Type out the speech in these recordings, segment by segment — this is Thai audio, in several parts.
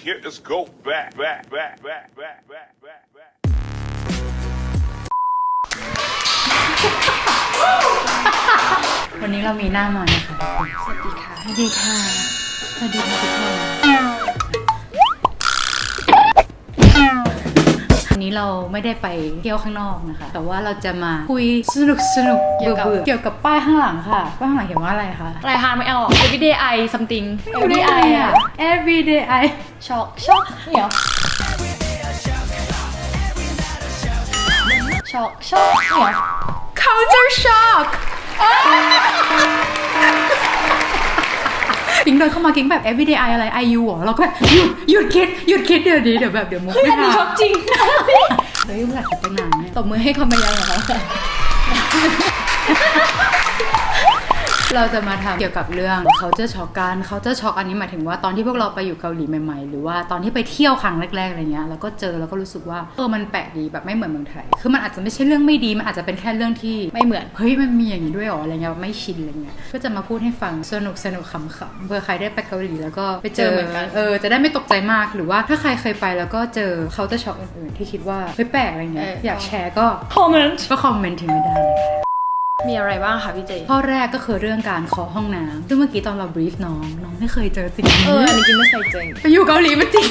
here. Let's go back. วันนี้เรามีหน้ามานะคะทุกคนสวัสดีค่ะสวัสดีค่ะสวัสดีค่ะทุกคนวันนี้เราไม่ได้ไปเที่ยวข้างนอกนะคะแต่ว่าเราจะมาคุยสนุกเกี่ยวกับป้ายข้างหลังค่ะป้ายข้างหลังเขียนว่าอะไรคะรายการไม่เอา everyday I something everyday อะ everyday I ช็อกเนี่ยช็อกเนี่ย culture shock กิ๊งเดินเข้ามากิ๊งแบบ everyday I อะไร IU เหรอเราก็แบบหยุดคิดเดี๋ยวนี้เดี๋ยวมุกไม่ทัน ช็อกจริงเฮ้ยเวลาคิดตั้งนานเนี่ย ตบมือให้คำบรรยายของเขาค่ะเราจะมาทำเกี่ยวกับเรื่อง culture shock กัน culture shock อันนี้หมายถึงว่าตอนที่พวกเราไปอยู่เกาหลีใหม่ๆหรือว่าตอนที่ไปเที่ยวครั้งแรกๆอะไรเงี้ยแล้วก็เจอแล้วก็รู้สึกว่ามันแปลกดีแบบไม่เหมือนเมืองไทยคือมันอาจจะไม่ใช่เรื่องไม่ดีมันอาจจะเป็นแค่เรื่องที่ไม่เหมือนเฮ้ยมันมีอย่างนี้ด้วยหรออะไรเงี้ยไม่ชินอะไรเงี้ยก็จะมาพูดให้ฟังสนุกขำๆเพื่อใครได้ไปเกาหลีแล้วก็ไปเจอเหมือนกันจะได้ไม่ตกใจมากหรือว่าถ้าใครเคยไปแล้วก็เจอ culture shock อื่นๆที่คิดว่าเฮ้ยแปลกอะไรเงี้ยอยากแชร์ก็คอมเมนต์ถึงไม่ได้มีอะไรบ้างคะพี่เจข้อแรกก็คือเรื่องการเคาะห้องน้ำซึ่งเมื่อกี้ตอนเราบรีฟน้องไม่เคยเจอสิ่งนี้อันนี้กินไม่เคยเจอไปอยู่เกาหลีมันจริง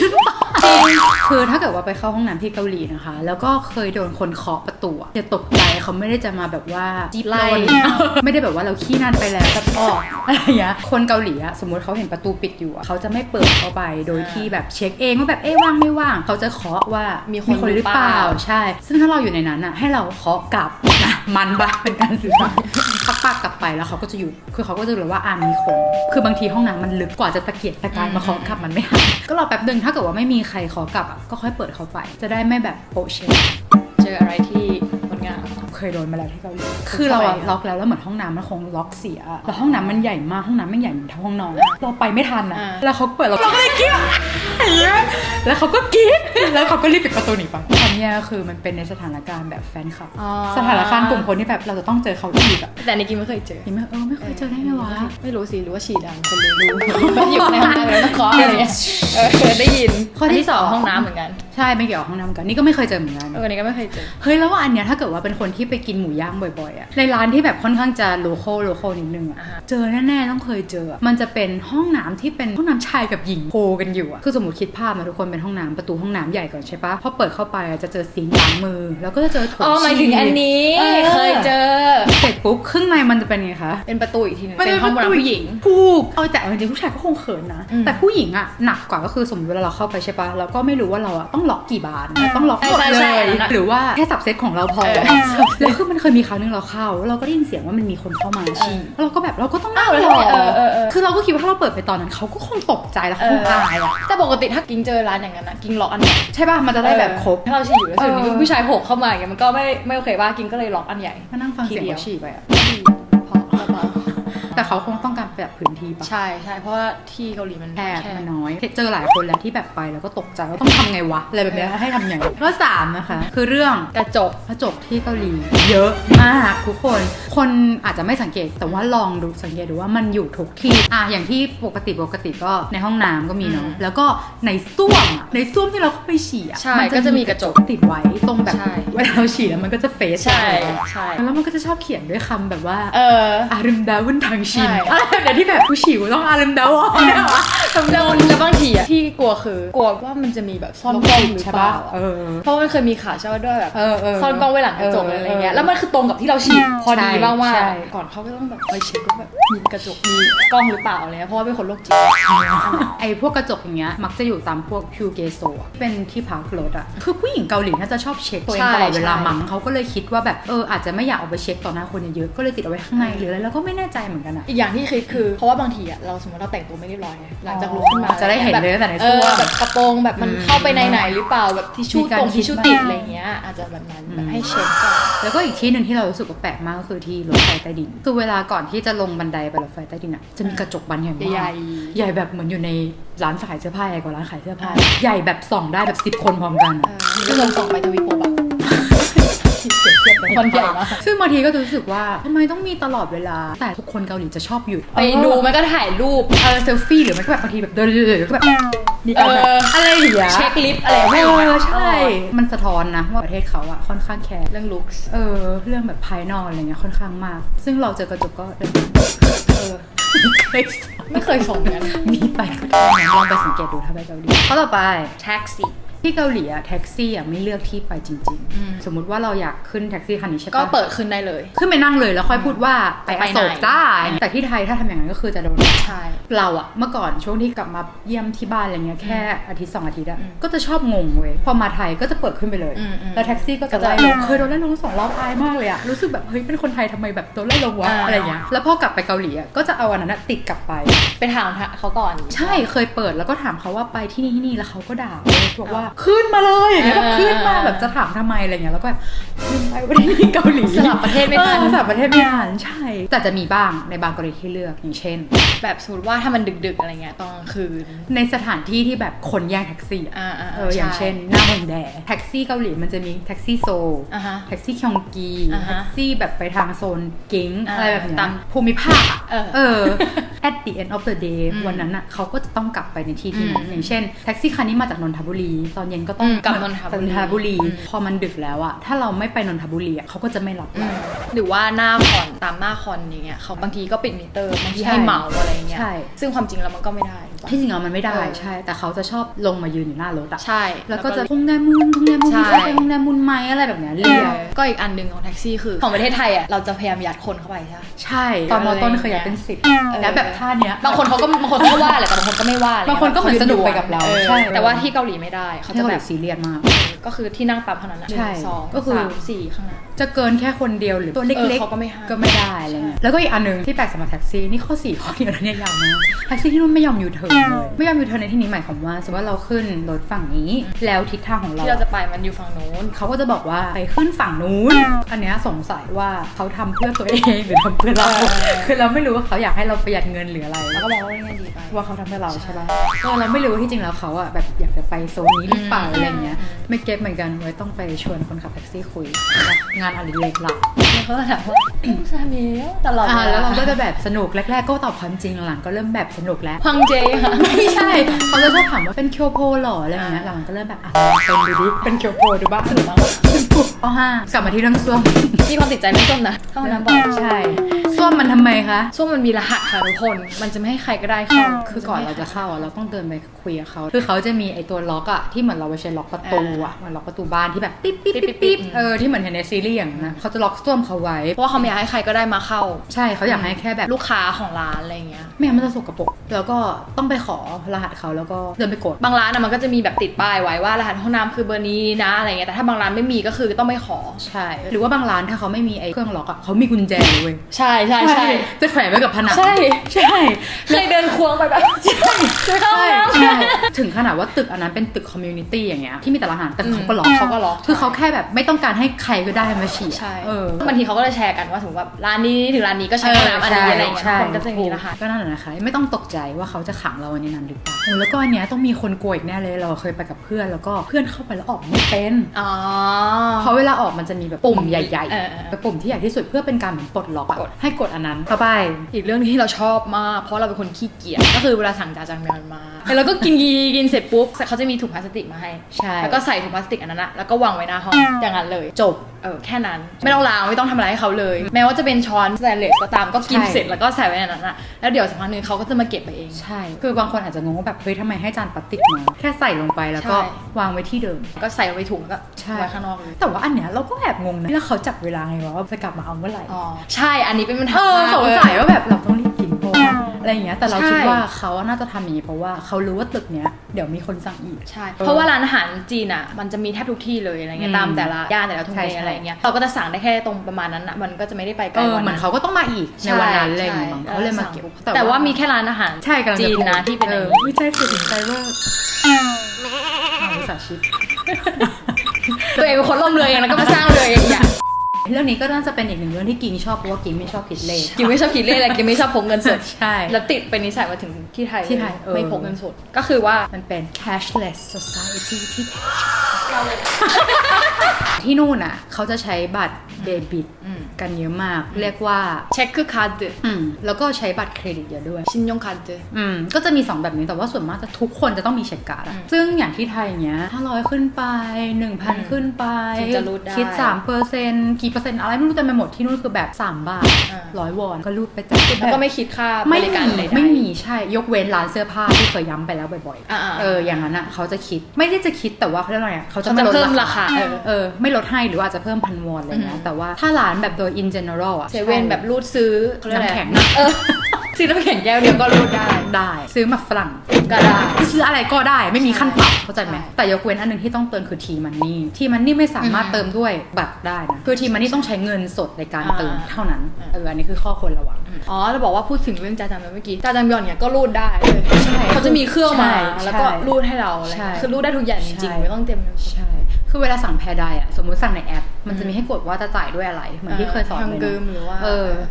คือถ้าเกิดว่าไปเข้าห้องน้ำที่เกาหลีนะคะแล้วก็เคยโดนคนเคาะประตูอย่าตกใจเขาไม่ได้จะมาแบบว่าจีบเราไม่ได้แบบว่าเราขี้นั่นไปแล้วแบบออกอะไรอย่างเงี้ยคนเกาหลีอะสมมติเขาเห็นประตูปิดอยู่เขาจะไม่เปิดเข้าไปโดยที่แบบเช็คเองว่าแบบว่างไม่ว่างเขาจะเคาะว่ามีคนหรือเปล่าใช่ซึ่งถ้าเราอยู่ในนั้นอะให้เราเคาะกลับนะมันบ้าเป็นการสื่อสารปักกลับไปแล้วเขาก็จะหยุดคือเขาก็จะรู้ว่ามีคนคือบางทีห้องน้ำมันลึกกว่าจะตะเกียกตะกายมาเคาะกลับมันไม่ทันก็รอแป๊บนึงถ้าเกิดว่าไม่มีใครเคาะกลับก็ค่อยเปิดเข้าไปจะได้ไม่แบบโปะเชฟเจออะไรที่งดงามเคยโดนมาแล้วที่เกาหลีคือเราล็อกแล้วเหมือนห้องน้ำมันคงล็อกเสียแล้วห้องน้ำมันใหญ่มากห้องน้ำมันใหญ่เหมือนห้องนอนเราไปไม่ทันนะแล้วเขาเปิดเราก็เลยกิ๊บแล้วเขาก็กิ๊บแล้วเขาก็รีบปิดประตูหนีไปตอนนี้คือมันเป็นในสถานการณ์แบบแฟนคลับสถานการณ์กลุ่มคนที่แบบเราจะต้องเจอเขาอีกอะแต่ในกินไม่เคยเจอไม่เคยเจอได้ไงวะไม่รู้สิหรือว่าฉี่ดังคนเลยรู้อยู่ในห้องน้ำแล้วต้องเคาะอะไรเนี่ยได้ยินข้อที่2ห้องน้ำเหมือนกันใช่ไม่เกี่ยวกับห้องน้ำกันนี่ก็ไม่เคยเจอเหมือนกันนี่ก็ไม่เคยเจอเฮ้ยแล้วว่าอันเนี้ยถ้าเกิดว่าเป็นคนที่ไปกินหมูย่างบ่อยๆอะในร้านที่แบบค่อนข้างจะโลคอลนิดนึงอะเจอแน่ๆต้องเคยเจอมันจะเป็นห้องน้ำที่เป็นห้องน้ำชายกับหญิงโคกันอยู่อะคือสมมติคิดภาพนะทุกคนเป็นห้องน้ำประตูห้องน้ำใหญ่ก่อนใช่ปะพอเปิดเข้าไปจะเจอซิงค์ล้างมือแล้วก็จะเจอถุงหมายถึงอันนี้เคยเจอเสร็จปุ๊บข้างในมันจะเป็นไงคะเป็นประตูอีกทีนึงเป็นห้องผู้หญิงแต่จริงๆผู้ชายก็คงเขินนะแต่ผู้หญิงอะหนักกว่าก็คือสมมติเวลาเราเข้าไปใช่ปะเราก็ไม่รู้ว่าเราอะต้องล็อกกี่บานต้องล็อกหมดเลยหรือว่าแค่สับเซตของเราพอแล้วคือมันเคยมีครั้งนึงเราเข้าเราก็ได้ยินเสียงว่ามันมีคนเข้ามาฉี่เราก็แบบเราก็ต้องนั่งรอคือเราก็คิดว่าถ้าเราเปิดไปตอนนั้นเขาก็คงตกใจแล้วเขาคงอายอะแต่ปกติถ้ากิ้งเจอร้านอย่างนั้นนะกิ้งล็อกอันใหญ่ใช่ป่ะมันจะได้แบบครบถ้าเราฉี่อยู่แล้วถึงมีผู้ชายโผล่เข้ามาอย่างเงี้ยมันก็ไม่โอเคป่ะกิ้งก็เลยล็อกอันใหญ่มานั่งฟังเสียงเขาฉี่ไปอะเพราะแต่เขาคงต้องการแบบพื้นที่ปะใช่เพราะว่าที่เกาหลีมันแคบมันน้อยเจอหลายคนแล้วที่แบบไปแล้วก็ตกใจว่าต้องทำไงวะอะไรแบบนี้ให้ทำอย่างไรข้อ3นะคะคือเรื่องกระจกที่เกาหลีเยอะมากทุกคนอาจจะไม่สังเกตแต่ว่าลองดูสังเกตดูว่ามันอยู่ทุกที่อย่างที่ปกติก็ในห้องน้ำก็มีเนาะแล้วก็ในส้วมที่เราเข้าไปฉี่มันก็จะมีกระจกติดไว้ตรงแบบเวลาเราฉี่แล้วมันก็จะเฟซใช่แล้วมันก็จะชอบเขียนด้วยคำแบบว่าอารึมดาวุนทางชินอะไรแบบที่แบบผู้ฉี่ต้องอารึมดาวแล้วบางทีที่กลัวว่ามันจะมีแบบซ่อนกล้องหรือเปล่าเพราะมันเคยมีข่าวใช่ป่ะด้วยแบบซ่อนกล้องไว้หลังกระจกอะไรเงี้ยแล้วมันคือตรงกับที่เราฉี่พอดีมากๆก่อนเขาก็ต้องแบบคอยเช็คว่าแบบมีกระจกมีกล้องหรือเปล่าอะไรเงี้ยเพราะว่าเป็นคนโรคจิตไอ้พวกกระจกอย่างเงี้ยมักจะอยู่ตามพวกพิวเกโซเป็นที่พักรถอะคือผู้หญิงเกาหลีน่าจะชอบเช็คตัวเองตลอดเวลามั้งเขาก็เลยคิดว่าแบบอาจจะไม่อยากเอาไปเช็คต่อหน้าคนเยอะก็เลยติดเอาไว้ข้างในหรืออะไรแล้วก็ไม่แน่ใจเหมือนกันอะอีกอย่างที่คิดคือเพราะว่าบางทีอะเราสมมติเราแต่งตัวไม่เรียบร้อยไงหลังจากลุกขึ้นมาจะได้เห็นเลยแต่ในตัวแบบกระโปรงแบบมันเข้าไปไหนหรือเปล่าแบบทิชชู่ติดอะไรเงี้ยอาจจะแบบนั้นแบบให้เช็คก่อนแล้วก็อีกที่นึงที่เรารู้สึกว่าแปลกมากก็คือที่รถไฟใต้ดินคือเวลาก่อนที่จะลงบันไดไปรถไฟใต้ดินอะจะมีกระจกบานใหญ่มากใหญ่แบบเหมือนอยู่ในร้านขายเสื้อผ้าใหญ่กว่าร้านขายเสื้อผ้าใหญ่แบบส่องได้แบบ10 คนพร้อมกันก็ลงส่องไปทวีปแบบคนใหญ่มากซึ่งบางทีก็จะรู้สึกว่าทำไมต้องมีตลอดเวลาแต่ทุกคนเกาหลีจะชอบหยุดไปดูมันก็ถ่ายรูปเซลฟี่หรือมันก็แบบบางทีแบบเดินแล้วก็แบบ มีการแบบอะไรอย่างเงี้ย เช็คลิฟต์อะไรอย่างเงี้ย ใช่มันสะท้อนนะว่าประเทศเขาอะค่อนข้างแคร์ เรื่องลุค เรื่องแบบภายนอกอะไรเงี้ยค่อนข้างมากซึ่งเราเจอกระจกก็ไม่เคยส่งกัน มีไปก็ได้นะลองไปสังเกตดูถ้าไปเกาหลีข้อต่อไป แท็กซี่ ที่เกาหลีอะแท็กซี่อะไม่เลือกที่ไปจริงๆสมมุติว่าเราอยากขึ้นแท็กซี่คันนี้ใช่ปะ ก็เปิดขึ้นได้เลย ขึ้นไปนั่งเลยแล้วค่อยพูดว่าไปอโศก ไปไหน ได้แต่ที่ไทยถ้าทำอย่างนั้นก็คือจะโดน ใช่ เราอะเมื่อก่อนช่วงที่กลับมาเยี่ยมที่บ้านอะไรเงี้ยแค่อาทิตย์2 อาทิตย์อะ อืม ก็จะชอบงงเว้ยพอมาไทยก็จะเปิดขึ้นไปเลย แล้วแท็กซี่ก็จะไล่ลงเคยโดนไล่ลง2 รอบอายมากเลยอะรู้สึกแบบเฮ้ยเป็นคนไทยทำไมแบบโดนไล่ลงวะอะไรเงี้ยแล้วพอกลับไปเกาหลีอะก็จะเอาอันนั้นอะติดกลับไป ไปถามเขาก่อน ใช่เคยเปิดแล้วก็ถามเขาว่าไปที่นี่ที่นี่แล้วเขาก็ด่าเลยบอกว่าขึ้นมาเลยอย่างเงี้ยแบบขึ้นมาแบบจะถามทำไมอะไรเงี้ยแล้วก็แบบขึ้นไปประเทศนี้เกาหลี สลับประเทศไม่ทัน สลับประเทศไม่ทันใช่แต่จะมีบ้างในบางกรณีที่เลือกอย่างเช่น แบบสมมติว่าถ้ามันดึกๆอะไรเงี้ยตอนกลางคืน ในสถานที่ที่แบบคนแย่งแท็กซี่อะ อย่าง ใช่ เช่นหน้าฮงแดแท็กซี่เกาหลีมันจะมีแท็กซี่โซล อ่าฮะ แท็กซี่คยองกี อ่าฮะ แท็กซี่แบบไปทางโซนกิ้ง อ่า อะไรแบบเนี้ย ตาม ภูมิภาคอะ เออ at the end of the day วันนั้นอะเขาก็จะต้องกลับไปในที่ที่นั้น อืม อย่างเช่นแท็กซี่คันนี้มาจากนนทบุรี ตอนเย็นก็ต้อง กลับนนทบุรี พอมันดึกแล้วอะถ้าเราไม่ไปนนทบุรีอะเขาก็จะไม่รับเรา หรือว่าหน้าคอนตามหน้าคอนอย่างเงี้ยเขาบางทีก็ปิดมิเตอร์บางที ใช่ ให้เหมาอะไรเงี้ย ใช่ ซึ่งความจริงแล้วมันก็ไม่ได้ถูกปะ ที่จริงแล้วมันไม่ได้ เออ ใช่ แต่เขาจะชอบลงมายืนอยู่หน้ารถอะ ใช่ แล้วก็จะพงแนมุนมีใครไปพงแนมุนไหมอะไรแบบเนี้ยเรียก ก็อีกอันหนึ่งของแท็กซี่คือของประเทศไทยอ่ะเราจะพยายามยัดคนเข้าไปใช่ปะ ใช่ตอนมต้นเคยอยากเป็น10แล้วแบบท่าเนี้ย บางคนเขาก็ว่าแหละแต่บางคนก็ไม่ว่าแหละ บางคนก็เหมือนสนุกไปกับเรา ออ ใช่ แต่ว่าที่เกาหลีไม่ได้เขา ที่ จะ เกาห แบ ลี บ ซีเรียสมาก ก็คือที่นั่งปั๊มเท่านั้นนะ ใช่ 1 2 ก็คือ 3 4ข้างหน้า จะเกินแค่คนเดียวหรือตัวเล็ก เขาก็ไม่ให้ ก็ไม่ได้อะไรเงี้ยแล้วก็อีกอันหนึงที่แปลกสำหรับแท็กซี่นี่ข้อ4ข้อเดียวแล้วเนี่ยยาวมากแท็กซี่ที่นู่นไม่ยอมยูเทิร์นเลยไม่ยอมยูเทิร์นในที่นี้หมายความว่าสมมติว่าเราขึ้นรถฝั่งนี้แล้วทิศทางของเรา ที่เราจะไปมันอยู่ฝั่งโน้น เขาก็จะบอกว่าไปขึ้นฝั่งนู้น อันเนี้ยสงสัยว่าเขาทำเพื่อตัวเองหรือทำเพื่อเรา คือเราไม่รู้ว่าเขาอยากให้เราประหยัดเงินหรืออะไร แล้วก็มองว่าง่ายดีไป ว่าเขาทำเพื่อเราใช่ป่ะเราไม่รู้ว่าที่จริงแล้วเขาอะแบบอยากจะไปโซนนี้หรือเปล่าอะไรเงี้ย ไม่เก็ตเหมือนกันไว้ต้องไปชวนคนขับแท็กซี่คุยงานอดิเรกหลัก แล้วเขาจะถามว่าซาเมลตลอด แล้วเราก็จะแบบสนุกแรกๆก็ตอบความจริงหลังๆก็เริ่มแบบสนุกแล้ว พังเจค่ะ ไม่ใช่เขาจะชอบถามว่าเป็นเคียวโพหรออะไรอย่างเงี้ยหลังๆก็เริ่มแบบเป็นดูดิเป็นเคียวโพดูบ้าง สนุกมาก ข้อ5กลับมาที่เรื่องส้วม มีความติดใจเรื่องส้มนะเข้าห้องน้ำบ่อย ใช่ส้วมมันทำไมคะ ส้มมันมีรหัสค่ะทุกคน มันจะไม่ให้ใครก็ได้เข้า คือก่อนเราจะเข้าอะเราต้องเดินไปคุยกับเขาคือเขาจะมีไอตัวล็อกอะที่เหมือนเราไปใช้ล็อกประตูอะเหมือนล็อกประตูบ้านที่แบบปิ๊บปิ๊บปิ๊บปิ๊บที่เหมือนเห็นในซีรีส์อย่างนั้นนะเขาจะล็อกส้วมเขาไว้ เพราะว่าเขาไม่อยากให้ใครก็ได้มาเข้า ใช่เขาอยากให้แค่แบบ ลูกค้าของร้านอะไรเงี้ย ไม่งั้นมันจะสกปรกแล้วก็ต้องไปขอรหัสเขาแล้วก็เดินไปกด บางร้านอะมันก็จะมีแบบติดป้ายไว้ว่ารหัสห้องน้ำคือเบอร์นี้นะอะไรเงี้ย แต่ถ้าบางร้านไม่มีก็คือต้องไม่ขอ ใช่หรือว่าบางร้านถ้าเขาไม่มีไอ้เครื่องล็อกอะเขามีกุญแจเลยเว้ย ใช่ใช่ใช่ จะแขวนไว้กับผนัง ใช่ ใช่ เคยเดินควงไปแบบเข้าห้องน้ำ ใช่ถึงขนาดว่าตึกอันนั้นเป็นตึกคอมมูนิตี้อย่างเงี้ยที่มีแต่ละอาหารแต่เขาก็ล็อก เขาก็ล็อก คือเขาแค่แบบไม่ต้องการให้ใครก็ได้มาฉี่ ใช่ บา บางทีเขาก็จะแชร์กันว่าสมมติว่าร้านนี้ถึงร้านนี้ก็ใช้ห้องน้ำอันนี้อะไรเงี้ยคนก็จะมีรหัส ก็นั่นแหละนะคะไม่ต้องตกใจว่าเขาจะขังเราในนั้นหรือเปล่าแล้วก็อันเนี้ยต้องมีคนกลัวอีกแน่เลยเราเคยไปกับเพื่อนแล้วก็เพื่อนเข้าไปแล้วออกไม่เป็น อ๋อ เพราะเวลาออกมันจะมีแบบปุ่มใหญ่ เออ ๆเป็นปุ่มที่ใหญ่ที่สุดเพื่อเป็นการเหมือนปลดล็อกอะ กด ให้กดอันนั้นเข้าไป อีกเรื่องที่เราชอบมากเพราะเราเป็นคนขี้เกียจก็คือเวลาสั่งจากเมียนมาแล้วก็กินเสร็จปุ๊บเขาจะมีถุงพลาสติกมาให้ ใช่ แล้วก็ใส่ถุงพลาสติกอันนั้นอะแล้วก็วางไว้หน้าห้องอย่างนั้นเลย จบ แค่นั้นไม่ต้องล้างไม่ต้องทำอะไรให้เขาเลย แม้ว่าจะเป็นช้อนสแตนเลสก็ตามก็กิน ใช่ เสร็จแล้วก็ใส่ไว้ในนั้นอะแล้วเดี๋ยวสักพักนึงเขาก็จะมาเก็บไปเอง ใช่ คือบางคนอาจจะงงว่าแบบเฮ้ยทำไมให้จานพลาสติกมาแค่ใส่ลงไปแล้วก็ ใช่ วางไว้ที่เดิม ก็ใส่ไว้ถุงแล้วก็ ใช่ ไว้ข้างนอกเลย แต่ว่าอันเนี้ยเราก็แอบงงนะแล้วเขาจับเวลาไงวะว่าจะกลับมาเอาเมื่อไหร่ อ๋อใช่อันนี้เป็นปัญหา สงสัยว่าแบบเราต้องรีบกินเพราะว่าอะไรอย่างเงี้ยแต่เรา ใช่ คิดว่าเขาน่าจะทำอย่างนี้เพราะว่าเขารู้ว่าตึกเนี้ยเดี๋ยวมีคนสั่งอีก ใช่เพราะว่าร้านอาหารจีนอ่ะมันจะมีแทบทุกที่เลยอะไรเงี้ยตามแต่ละย่านแต่ละทุ่ง ใช่ เท ใช่ อะไรเงี้ยเราก็จะสั่งได้แค่ตรงประมาณนั้นอะมันก็จะไม่ได้ไปไกลกว่า เหมื นั้ อน น เขาก็ต้องมาอีกในวันนั้นอะไรอย่างเงี้ย ใช่ เขาเลยมาเก็บ แต่ว่ามีแค่ร้านอาหาร ใช่กำลัง จี จะ น พูด นะที่เป็นอย่างนี้ ไม่ใช่คือถึงใจว่าวิสาชิพ ตัวเองเป็นคนล่มเรือเองแล้วก็มาสร้างเรือเองอย่าง เรื่องนี้ก็น่าจะเป็นอีกหนึ่งเรื่องที่กิงชอบเพราะว่ากิงไม่ชอบคิดเลข กินไม่ชอบคิดเลขอะไรกินไม่ชอบพกเงินสด ใช่ แล้วติดเป็นนิสัยมาถึงที่ไทย ที่ไทย ไม่พกเงินสดก็คือว่า มันเป็น cashless society ที่ที่นู่นอ่ะเขาจะใช้บัตร เดบิตกันเยอะมากเรียกว่า เช็คคือคาร์ด แล้วก็ใช้บัตรเครดิตเยอะด้วยชินยงคาร์ดก็จะมี2แบบนี้แต่ว่าส่วนมากจะทุกคนจะต้องมีเช็คการ์ดซึ่งอย่างที่ไทยเนี้ย500ขึ้นไป 1,000 ขึ้นไปคิด 3% กี่เปอร์เซ็นต์อะไรไม่รู้แต่ไปหมดที่นู่นคือแบบ3 บาท100 วอนก็รูดไปจ้ะแล้วก็ไม่คิดค่าบริการใดๆไม่มีใช่ยกเว้นร้านเสื้อผ้าที่เคยย้ำไปแล้วบ่อยๆอย่างนั้นอ่ะเขาจะคิดไม่ได้จะคิดแต่ว่าเขาเรียกอะไรเขาจะไม่ลดราคาไม่ลดให้หรือว่าอาจจะเพิ่ม1,000 วอนอะไรเงี้ยแต่ว่าถ้าร้านแบบโดย in general อ่ะเซเว่นแบบรูดซื้อน้ำแข็งซื้อน้ำแข็งแก้วเดียวก็รูดได้ซื้อมาฝรั่งก็ได้ซื้ออะไรก็ได้ไม่มีขั้นต่ำเข้าใจไหมแต่ยกเว้นอันนึงที่ต้องเติมคือทีมันนี่ไม่สามารถเติมด้วยบัตรได้นะคือทีมันนี่ต้องใช้เงินสดในการเติมเท่านั้นอันนี้คือข้อควรระวังเราบอกว่าพูดถึงเรื่องจาจังเมื่อกี้จาจังยอนเนี่ยก็รูดได้เลยใช่เขาจะมีเครื่องมาแล้วก็รูดให้เราคือรูดได้ทุกอย่างจริงๆไม่ต้องเต็มใช่คือเวลาสั่งแพรไดอ่ะสมมุติสั่งในแอปมันจะมีให้กดว่าจะจ่ายด้วยอะไรเหมือนที่เคยสอนเลยนะหรือว่า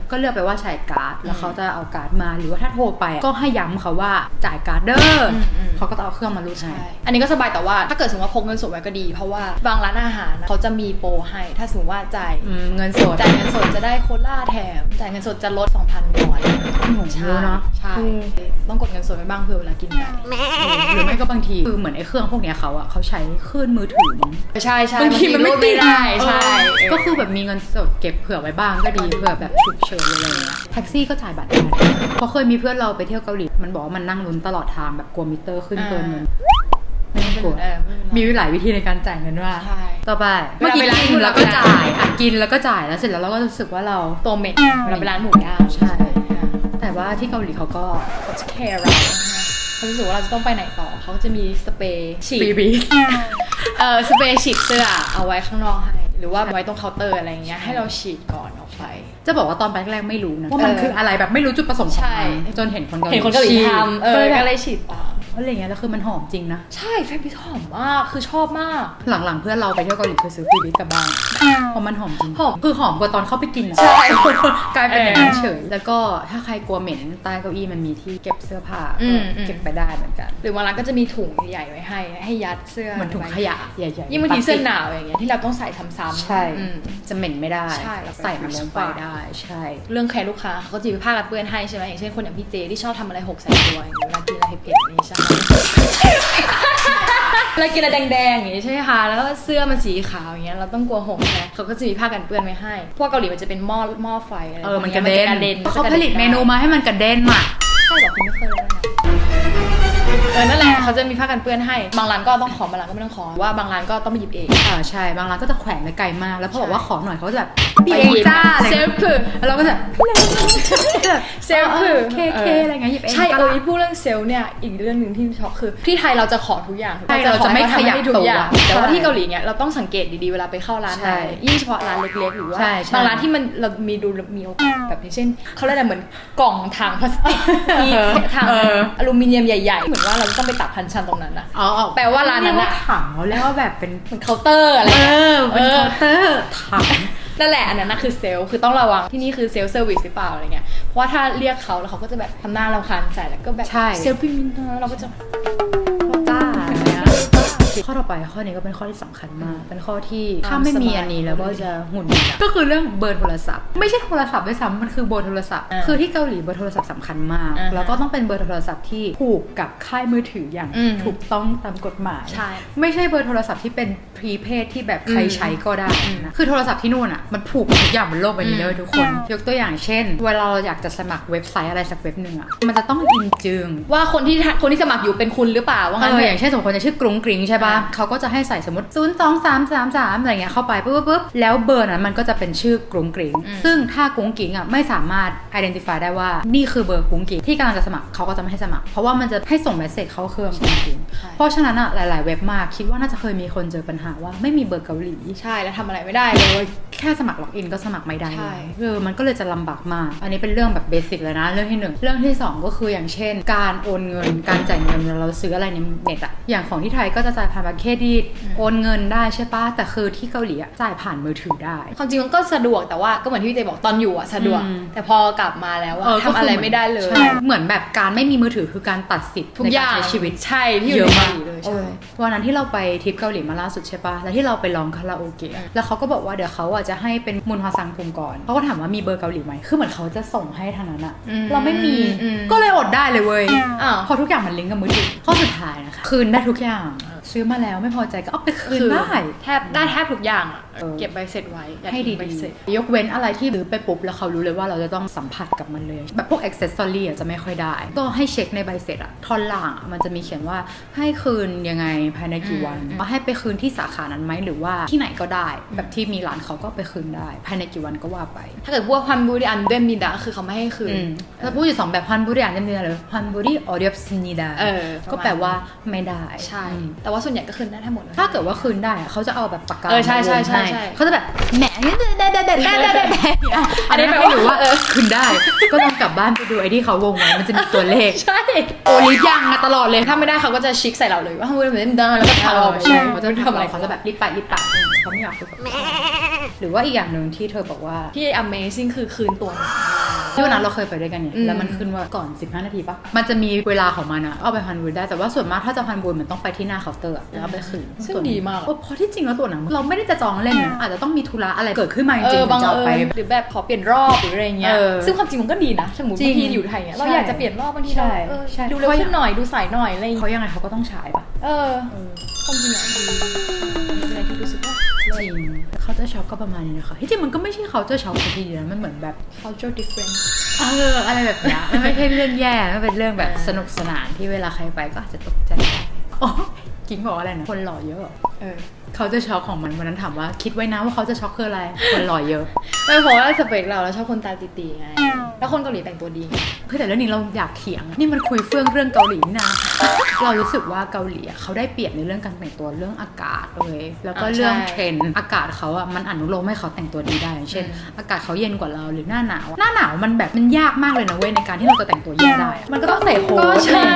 ก็เลือกไปว่าใช้การ์ดแล้วเขาจะเอาการ์ดมาหรือว่าถ้าโทรไปก็ให้ย้ำเขาว่าจ่ายการ์ดเด้อเขาก็จะเอาเครื่องมารูดให้อันนี้ก็สบายแต่ว่าถ้าเกิดสมมติว่าพกเงินสดไว้ก็ดีเพราะว่าบางร้านอาหารเขาจะมีโปรให้ถ้าสมมติว่าจ่ายเงินสดจะได้โคล่าแถมจ่ายเงินสดจะลด 2,000 วอนใช่เนาะใช่ต้องกดเงินสดไว้บ้างเผื่อเวลากินได้หรือไม่ก็บางทีคือเหมือนไอ้เครื่องพวกนี้เขาใช้คลื่นมือถือใช่บางทีมันไม่ได้ใช่ก็คือแบบมีเงินสดเก็บเผื่อไว้บ้างก็ดีเผื่อแบบฉุกเฉินอะไรเงี้ยแท็กซี่ก็จ่ายบัตรได้เพราะเคยมีเพื่อนเราไปเที่ยวเกาหลีมันบอกว่ามันนั่งลุ้นตลอดทางแบบกลัวมิเตอร์ขึ้นเกินเงินไม่กลัวมีหลายวิธีในการจ่ายเงินว่าต่อไปเมื่อกี้กินแล้วก็จ่ายกินแล้วก็จ่ายแล้วเสร็จแล้วเราก็รู้สึกว่าเราโตเมกเราไปร้านหมูย่างใช่แต่ว่าที่เกาหลีเขาก็จะแคร์เราเขารู้สึกว่าเราจะต้องไปไหนต่อเขาจะมีสเปรย์ฉีดสเปรย์ฉีดเสื้อเอาไว้ข้างนอกให้หรือว่าไว้ตรงเคาน์เตอร์อะไรเงี้ยให้เราฉีดก่อนออกไปจะบอกว่าตอนไปแรกไม่รู้นะว่ามันคืออะไรแบบไม่รู้จุดประสงค์ของมันจนเห็นคนเกาหลีทำก็เลยฉีดตามอะไรเงี้ยแล้วคือมันหอมจริงนะใช่แฟนพี่หอมมากคือชอบมากหลังๆเพื่อนเราไปเที่ยวเกาหลีคือซื้อฟีบิสกับบ้างเพราะมันหอมจริงคือหอมกว่าตอนเข้าไปกินใช่กลายเป็นอย่างนั้นเฉยแล้วก็ถ้าใครกลัวเหม็นใต้เก้าอี้มันมีที่เก็บเสื้อผ้าเก็บไปได้เหมือนกันหรือบางร้านก็จะมีถุงใหญ่ไว้ให้ยัดเสื้อเหมือนถุงขยะใหญ่ๆยิ่งบางทีเสื้อหนาวอย่างเงี้ยที่เราต้องใส่ซ้ำๆใช่จะเหม็นไม่ได้ใช่ใส่มันลงไปได้ใช่เรื่องแคร์ลูกค้าเขาจะมีผ้ากันเปื้อนให้ใช่ไหมอย่างเช่นคนอย่างพี่เจที่ชอบทำอะไรหกใส่ตัวอย่างเงี้ยเวลากินอะไรเผ็ดๆนี่ใช่เรากินอะไรแดงๆอย่างนี้ใช่ไหมคะแล้วเสื้อมันสีขาวอย่างเงี้ยเราต้องกลัวหกนะเขาก็จะมีผ้ากันเปื้อนไว้ให้พวกเกาหลีมันจะเป็นหม้อไฟอะไรมันกระเด็นเขาผลิตเมนูมาให้มันกระเด็นมาใช่หรอคุณไม่เคยเลยนั่นแหละเขาจะมีผ้ากันเปื้อนให้บางร้านก็ต้องขอบางร้านก็ไม่ต้องขอว่าบางร้านก็ต้องไปหยิบเองใช่บางร้านก็จะแขวนไว้ไกลมากแล้วพอบอกว่าขอหน่อยเขาจะแบบเองจ้าเซลฟ์แล้วเราก็จะเซลฟ์เคอะไรเงี้ยหยิบเองใช่พูดเรื่องเซลฟ์เนี่ยอีกเรื่องนึงที่ช็อกคือที่ไทยเราจะขอทุกอย่างเราจะไม่ขยับตัวแต่ว่าที่เกาหลีเนี่ยเราต้องสังเกตดีๆเวลาไปเข้าร้านไหนยิ่งเฉพาะร้านเล็กๆหรือว่าบางร้านที่มันเรามีโอกาสแบบเช่นเขาเรียกอะไรเหมือนกล่องถังพลาสติกมีถังอลูมิเนียมใหญ่ๆเหมือนว่าเราต้องไปตักพันชันตรงนั้นนะแปลว่าร้านนั้นอะถังเขาเรียกว่าแบบเป็นเคาน์เตอร์อะไรเป็นเคาน์เตอร์ถังนั่นแหละอันนั้นนะคือเซลล์คือต้องระวังที่นี่คือเซลล์เซอร์วิสหรือเปล่าอะไรเงี้ยเพราะว่าถ้าเรียกเขาแล้วเขาก็จะแบบทำหน้าเราคันใส่แล้วก็แบบเซลล์พิมพ์เราก็จะจ้าข้อต่อไปข้อนี้ก็เป็นข้อที่สำคัญมากเป็นข้อที่ถ้าไม่มีอันนี้แล้วก็จะหงุดหงิดก็คือเรื่องเบอร์โทรศัพท์ไม่ใช่โทรศัพท์ด้วยซ้ำมันคือเบอร์โทรศัพท์คือที่เกาหลีเบอร์โทรศัพท์สำคัญมากแล้วก็ต้องเป็นเบอร์โทรศัพท์ที่ผูกกับค่ายมือถืออย่างถูกต้องตามกฎหมายไม่ใช่เบอร์โทรศัพท์ที่เป็นพรีเพดที่แบบใครใช้ก็ได้นะคือโทรศัพท์ที่นู่นอ่ะมันผูกทุกอย่างบนโลกใบนี้เลยทุกคนยกตัวอย่างเช่นเวลาเราอยากจะสมัครเว็บไซต์อะไรสักเว็บนึงอ่ะมันจะต้องอินจึงว่าคนที่สมัครอยู่เป็นคุณหรือเปล่าว่างั้นอย่างเช่นสมมติคนจะชื่อกรุงกริงใช่ป่ะเขาก็จะให้ใส่สมมติ02333อะไรเงี้ยเข้าไปปุ๊บแล้วเบอร์นั้นมันก็จะเป็นชื่อกรุงกริงซึ่งถ้ากรุงกริงอ่ะไม่สามารถ identify ได้ว่านี่คือเบอร์กรุงกริงที่กำลังจะสมัครเขาก็จะไม่ให้สมัครเพราะว่ามันจะให้ส่งเมสเสจเข้าเครื่องกรุงกริงเพราะฉะนั้นอ่ะหลายๆเว็บมากคิดว่าน่าจะเคยมีคนเจอปัญหาว่าไม่มีเบอร์เกาหลีใช่แล้วทำอะไรไม่ได้เลยแค่สมัครล็อกอินก็สมัครไม่ได้มันก็เลยจะลำบากมากอันนี้เป็นเรื่องแบบเบสิกเลยนะเรื่องที่1เรื่องที่2ก็คืออย่างเช่นการโอนเงินการจ่ายเงินเราซื้ออะไรในเน็ตอ่ะอย่างของที่ไทยก็จะจ่ายผ่านบัตรเครดิตโอนเงินได้ใช่ปะแต่คือที่เกาหลีอ่ะจ่ายผ่านมือถือได้ความจริงมันก็สะดวกแต่ว่าก็เหมือนที่พี่เจบอกตอนอยู่อ่ะสะดวกแต่พอกลับมาแล้วอ่ะทำอะไรไม่ได้เลยเหมือนแบบการไม่มีมือถือคือการตัดสิทธิ์ทุกอย่างในชีวิตใช่ที่อยู่ในเกาหลีเลย ใช่ วันนั้นที่เราไปทริปเกาหลีมาล่าสุดใช่ปะแล้วที่เราไปร้องคาราโอเกะแล้วเขาก็บอกว่าเดี๋ยวเขาอ่ะจะให้เป็นมุนฮอซังภูมิก่อนเขาก็ถามว่ามีเบอร์เกาหลีไหมคือเหมือนเขาจะส่งให้ทางนั้นอะเราไม่มีก็เลยอดได้เลยเว้ยพอทุกอย่างมันลิงก์กับมือถือข้อสุดท้ายนะคะคืนได้ทุกอย่างซื้อมาแล้วไม่พอใจก็เอาไปคืนได้แทบทุกอย่างอะเก็บใบเสร็จไว้ให้ดีๆยกเว้นอะไรที่หรือไปปุ๊บแล้วเขารู้เลยว่าเราจะต้องสัมผัสกับมันเลยแบบพวกอ็อกเซสซอรี่จะไม่ค่อยได้ก็ให้เช็คในใบเสร็จอะท่อนล่างมันจะมีเขียนว่าให้คืนยังไงภายในกี่วันว่าให้ไปคืนที่สาขานั้นไหมหรือว่าที่ไหนก็ได้แบบที่มีร้านเขาก็ไปคืนได้ภายในกี่วันก็ว่าไปถ้าเกิดพวกพันบุรีอันเดมิดาคือเขาไม่ให้คืนถ้าพูดอยู่2แบบพันบุรีอันเดมิดาหรือพันบุรีออเดียบซินิดาก็แปลว่าไม่ได้ใช่แต่ว่าส่วนใหญ่ก็คืนได้ทั้งหมดถ้าเกิดว่าคืนได้เขาจะเอาแบบปากกาใช่เขาจะแบบแหมได้อันนี้แปลว่าหรือว่าคืนได้ก็ลองกลับบ้านไปดูไอ้ที่เขาวงไว้มันจะมีตัวเลขใช่โอลิยังมาตลอดเลยถ้าไม่ได้เขาก็จะชิกใส่เราเลยว่าเหมือนเดินแล้วก็ทำเราใช่เขาจะทำอะไรเขาจะแบบรีบไปเขาไม่อยากคุยกับหรือว่าอีกอย่างหนึ่งที่เธอบอกว่าที่ Amazing คือคืนตัวที่วันนั้นเราเคยไปด้วยกันเนี่ยแล้วมันขึ้นว่าก่อน15 นาทีปะมันจะมีเวลาของมันอะเอาไปพันบูได้แต่ว่าส่วนมากถ้าจะพันบูมันต้องไปที่หน้าเคาน์เตอร์แล้วไปคืนซึ่งดีมากเพราะที่จริงแล้วตัวหนังเราไม่ได้จะจองเล่นอาจจะต้องมีธุระอะไรเกิดขึ้นมาจริงๆบางไปหรือแบบขอเปลี่ยนรอบหรืออะไรเงี้ยซึ่งความจริงมันก็ดีนะสมมติบางทีอยู่ไทยเราอยากจะเปลี่ยนรอบบางทีเราดูเร็วขึ้นหน่อยดูสายหน่อยอะไรเขายังไงเขาก็ต้องฉายปะความจริงอะดีเป็นอะไรที่รู้สึกว่าจริงเขาจะช็อกก็ประมาณนี้นะคะที่จริงมันก็ไม่ใช่เขาจะช็อกทีเดียวมันเหมือนแบบ culture difference อะไรแบบนี้มันไม่ใช่เรื่องแย่มันเป็นเรื่องแบบสนุกสนานที่เวลาใครไปก็อาจจะตกใจกิ๊งบอกอะไรนะคนหล่อเยอะเขาจะช็อกของมันวันนั้นถามว่าคิดไว้นะว่าเขาจะช็อกคืออะไรคนหล่อเยอะไม่เพราะว่าสเปคเราชอบคนตาตีๆไงแล้วคนเกาหลีแต่งตัวดีคือแต่เรื่องนี้เราอยากเถียงนี่มันคุยเฟื่องเรื่องเกาหลีนี่นะเรารู้สึกว่าเกาหลีเขาได้เปรียบในเรื่องการแต่งตัวเรื่องอากาศเลยแล้วก็เรื่องเทรนด์อากาศเขาอะมันอนุโลมให้เขาแต่งตัวดีได้เช่นอากาศเขาเย็นกว่าเราหรือหน้าหนาวมันแบบมันยากมากเลยนะเว้ยในการที่เราจะแต่งตัวเย็นได้มันก็ต้องใส่โค้ทใช่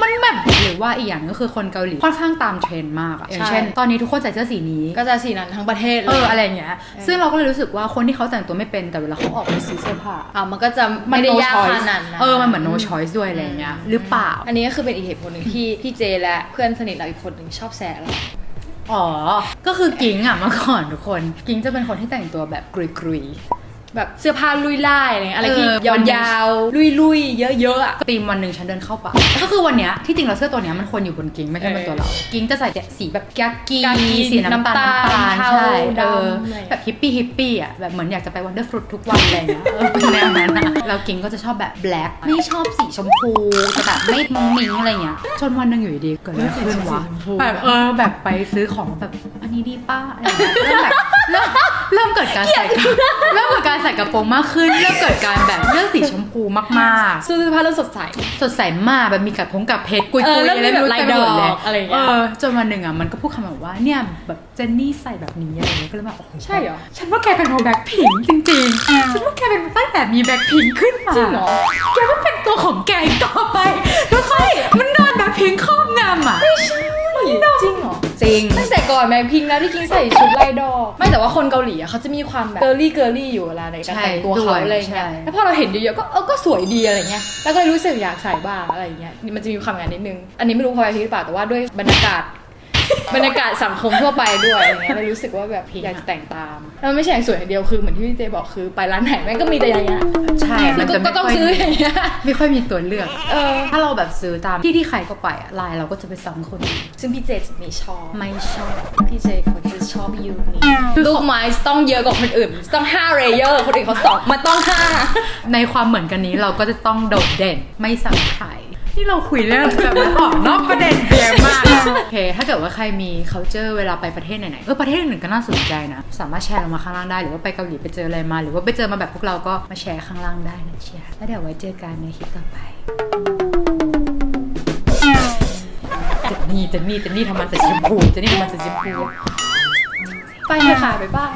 มันแบบหรือว่าอีกอย่างก็คือคนเกาหลีค่อนข้างตามเทรนด์มากอย่างเช่นตอนนี้ทุกคนใส่เสื้อสีนี้ก็จะสีนั้นทั้งประเทศอะไรอย่างเงี้ยซึ่งเราก็เลยรู้สึกว่าคนที่เขาแต่งตัวไม่เป็นแต่เวลาเขาออกไปซื้อเสื้อผ้ามันก็จะไม่ได้ยากขนาดนั้นมันเหมือน no choice ด้วยอะไรเงี้ยหรือเปล่าอันนี้ก็คือเป็นอีกเหตุผลหนึ่งที่พี่เจและเพื่อนสนิทเราอีกคนหนึ่งชอบแซะเราก็คือกิ้งเมื่อก่อนทุกคนกิ้งจะเป็นคนที่แต่งตัวแบบกรุยแบบเสื้อผ้าลุยล่ายอะไรที่ยาวๆลุยๆเยอะๆอะตีมวันหนึ่งฉันเดินเข้าป่าก็คือวันเนี้ยที่จริงเราเสื้อตัวเนี้ยมันควรอยู่บนกิ้งไม่ใช่บนตัวเรากิ้งจะใส่สีแบบแก๊กกี้สีน้ำตาลใช่แบบฮิปปี้อ่ะแบบเหมือนอยากจะไปวันเดอร์ฟรุตทุกวันอะไรเงี้ยเป็นแนวนั้นนะแล้วกิ้งก็จะชอบแบบแบล็คไม่ชอบสีชมพูจะแบบไม่มุ้งมิ้งอะไรเงี้ยจนวันนึงอยู่ดีเกิดอะไรขึ้นวะแบบแบบไปซื้อของแบบอันนี้ดีป้าอะไรเงี้ยเริ่มเกิดการใส่ใส่กระโปรงมากขึ้นเริ่มเกิดการแบบเรื่องสีชมพูมากๆเสื้อผ้าเริ่มสดใสมากแบบมีกับเพชรกุยๆอะไรแบบลายดอกอะไรอย่างเงี้ยจนวันหนึ่งมันก็พูดคำแบบว่าเนี่ยแบบเจนนี่ใส่แบบนี้อะไรเงี้ยก็เลยแบบใช่เหรอฉันว่าแกเป็นของแบ็คพิงค์จริงๆฉันว่าแกเป็นตั้งแต่มีแบ็คพิงค์ขึ้นมาจริงเหรอแกก็เป็นตัวของแกต่อไปแล้วค่อยมันโดนแบ็คพิงค์ครอบงำไม่ใช่จริงเหรอจริงตั้งแต่ก่อนแบ็คพิงค์นะที่กิ้งใส่ชุดลายดอกไม่แต่ว่าคนเกาหลีเขาจะมีความแบบเกอร์ลี่อยู่เวลาในการแต่งตัวเขาอะไรเงี้ยแล้วพอเราเห็นเยอะๆก็สวยดีอะไรเงี้ยแล้วก็เลยรู้สึกอยากใส่บ้างอะไรเงี้ยมันจะมีความงานนิดนึงอันนี้ไม่รู้พอไปหรือเปล่าแต่ว่าด้วยบรรยากาศสังคมทั่วไปด้วยอะไรเงี้ยเลยรู้สึกว่าแบบอยากแต่งตามแล้วไม่ใช่อย่างสวยอย่างเดียวคือเหมือนที่พี่เจบอกคือไปร้านไหนแม่งก็มีแต่อย่างเงี้ยใช่แล้วก็ต้องซื้ออย่างเงี้ยไม่ค่อยมีตัวเลือกถ้าเราแบบซื้อตามที่ใครก็ไปลายเราก็จะไปซ้ำคนซึ่งพี่เจจะไม่ชอบพี่เจเขาจะชอบยูนี่ลูกไม้ต้องเยอะกว่าคนอื่นต้อง5 เลเยอร์คนอื่นเขา2มันต้อง5ในความเหมือนกันนี้เราก็จะต้องโดดเด่นไม่ซ้ำใครที่เราคุยเรื่องแบบมันออกนอกประเด็นเยอะมากโอเคถ้าเกิดว่าใครมี culture เวลาไปประเทศไหนๆประเทศอื่นก็น่าสนใจนะสามารถแชร์ลงมาข้างล่างได้หรือว่าไปเกาหลีไปเจออะไรมาหรือว่าไปเจอมาแบบพวกเราก็มาแชร์ข้างล่างได้นะเชียร์แล้วเดี๋ยวไว้เจอกันในคลิปต่อไปเจนนี่ทำมันใส่ชมพูเจนนี่ทำมันใส่ชมพูไปเลยค่ะบ๊ายบาย